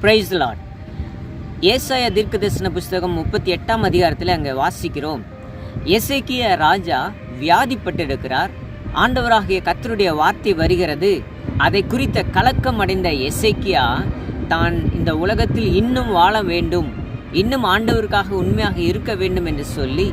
Price Lord. ஏசாயா தீர்க்கதரிசன புஸ்தகம் 38ஆம் அதிகாரத்தில் அங்கே வாசிக்கிறோம். எசேக்கியா ராஜா வியாதிப்பட்டிருக்கிறார். ஆண்டவராகிய கர்த்தருடைய வார்த்தை வருகிறது. அதை குறித்த கலக்கம் அடைந்த எசேக்கியா தான் இந்த உலகத்தில் இன்னும் வாழ வேண்டும், இன்னும் ஆண்டவருக்காக உண்மையாக இருக்க வேண்டும் என்று சொல்லி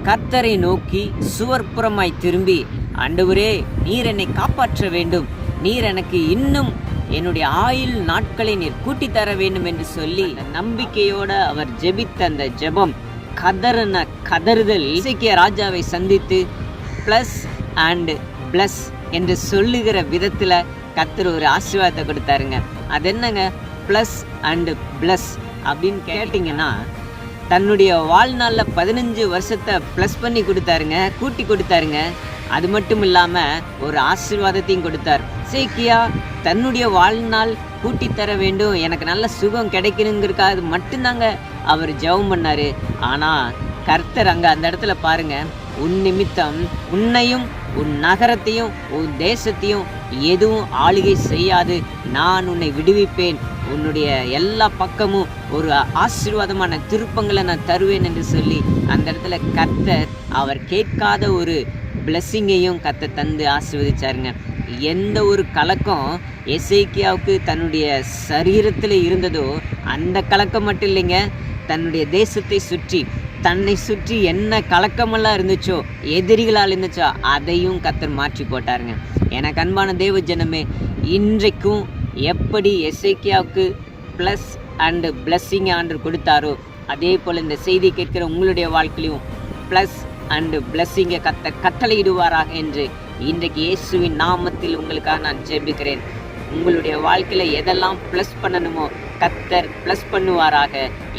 கர்த்தரை நோக்கி சுவர்ப்புறமாய் திரும்பி, ஆண்டவரே நீர் என்னை காப்பாற்ற வேண்டும், நீர் எனக்கு இன்னும் என்னுடைய ஆயுள் நாட்களை நீர் கூட்டி தர வேண்டும் என்று சொல்லி நம்பிக்கையோட அவர் ஜெபித்த அந்த ஜெபம், கதறுதல் எசேக்கியா ராஜாவை சந்தித்து ப்ளஸ் அண்ட் ப்ளஸ் என்று சொல்லுகிற விதத்தில் கர்த்தர் ஒரு ஆசீர்வாதத்தை கொடுத்தாருங்க. அது என்னங்க ப்ளஸ் அண்டு ப்ளஸ் அப்படின்னு கேட்டிங்கன்னா, தன்னுடைய வாழ்நாளில் 15 வருஷத்தை ப்ளஸ் பண்ணி கொடுத்தாருங்க, கூட்டி கொடுத்தாருங்க. அது மட்டும் இல்லாமல் ஒரு ஆசீர்வாதத்தையும் கொடுத்தார். எசேக்கியா தன்னுடைய வாழ்நாள் கூட்டி தர வேண்டும், எனக்கு நல்ல சுகம் கிடைக்கணுங்கிறதுக்காக மட்டும்தாங்க அவர் ஜெபம் பண்ணார். ஆனால் கர்த்தர் அங்கே அந்த இடத்துல பாருங்க, உன் நிமித்தம் உன்னையும் உன் நகரத்தையும் உன் தேசத்தையும் எதுவும் ஆளுகை செய்யாது, நான் உன்னை விடுவிப்பேன், உன்னுடைய எல்லா பக்கமும் ஒரு ஆசீர்வாதமான திருப்பங்களை நான் தருவேன் என்று சொல்லி அந்த இடத்துல கர்த்தர் அவர் கேட்காத ஒரு பிளஸ்ஸிங்கையும் கர்த்தர் தந்து ஆசீர்வதிச்சாருங்க. எந்த ஒரு கலக்கம் எசேக்கியாவுக்கு தன்னுடைய சரீரத்தில் இருந்ததோ அந்த கலக்கம் மட்டும் இல்லைங்க, தன்னுடைய தேசத்தை சுற்றி தன்னை சுற்றி என்ன கலக்கமெல்லாம் இருந்துச்சோ, எதிரிகளால் இருந்துச்சோ, அதையும் கர்த்தர் மாற்றி போட்டாருங்க. எனக்கு அன்பான தேவ ஜனமே, இன்றைக்கும் எப்படி எசேக்கியாவுக்கு ப்ளஸ் அண்டு பிளஸ்ஸிங் ஆண்டவர் கொடுத்தாரோ, அதே போல் இந்த செய்தி கேட்கிற உங்களுடைய வாழ்க்கையிலும் ப்ளஸ் அண்டு பிளஸ்ஸிங்கை கர்த்தர் கட்டளையிடுவாராக என்று இன்றைக்கு இயேசுவின் நாமத்தில் உங்களுக்காக நான் ஜெபிக்கிறேன். உங்களுடைய வாழ்க்கையில் எதெல்லாம் ப்ளஸ் பண்ணணுமோ கர்த்தர் ப்ளஸ் பண்ணுவாராக,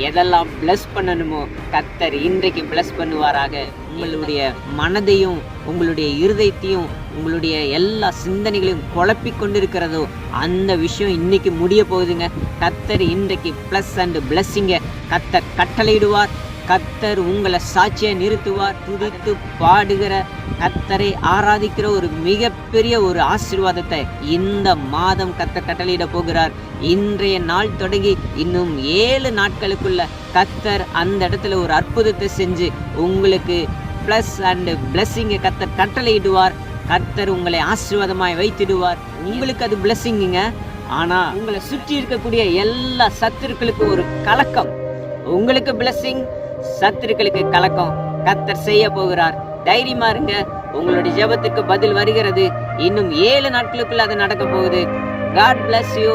எதெல்லாம் ப்ளஸ் பண்ணணுமோ கர்த்தர் இன்றைக்கு ப்ளஸ் பண்ணுவாராக. உங்களுடைய மனதையும் உங்களுடைய இருதயத்தையும் உங்களுடைய எல்லா சிந்தனைகளையும் குழப்பி கொண்டிருக்கிறதோ அந்த விஷயம் இன்னைக்கு முடிய போகுதுங்க. கர்த்தர் இன்றைக்கு ப்ளஸ் அண்டு பிளஸ்ஸிங்கை கர்த்தர் கட்டளையிடுவார். கர்த்தர் உங்களை சாட்சியை நிறுத்துவார். துதித்து பாடுகிற கர்த்தரை ஆராதிக்கிற ஒரு மிகப்பெரிய ஒரு ஆசீர்வாதத்தை இந்த மாதம் கர்த்தர் கட்டளையிட போகிறார். இன்றைய நாள் தொடங்கி இன்னும் 7 நாட்களுக்குள்ள கர்த்தர் அந்த இடத்துல ஒரு அற்புதத்தை செஞ்சு உங்களுக்கு ப்ளஸ் அண்டு பிளஸ்ஸிங்கை கர்த்தர் கட்டளையிடுவார். கர்த்தர் உங்களை ஆசீர்வாதமாய் வைத்திடுவார். உங்களுக்கு அது பிளஸ்ஸிங்குங்க. ஆனால் உங்களை சுற்றி இருக்கக்கூடிய எல்லா சத்துருக்களுக்கு ஒரு கலக்கம், உங்களுக்கு பிளஸ்ஸிங், சத்துருக்களுக்கு கலக்கம் கர்த்தர் செய்ய போகிறார். தைரியமா இருங்க, உங்களுடைய ஜெபத்துக்கு பதில் வருகிறது. இன்னும் 7 நாட்களுக்குள்ள அது நடக்க போகுது. God bless you.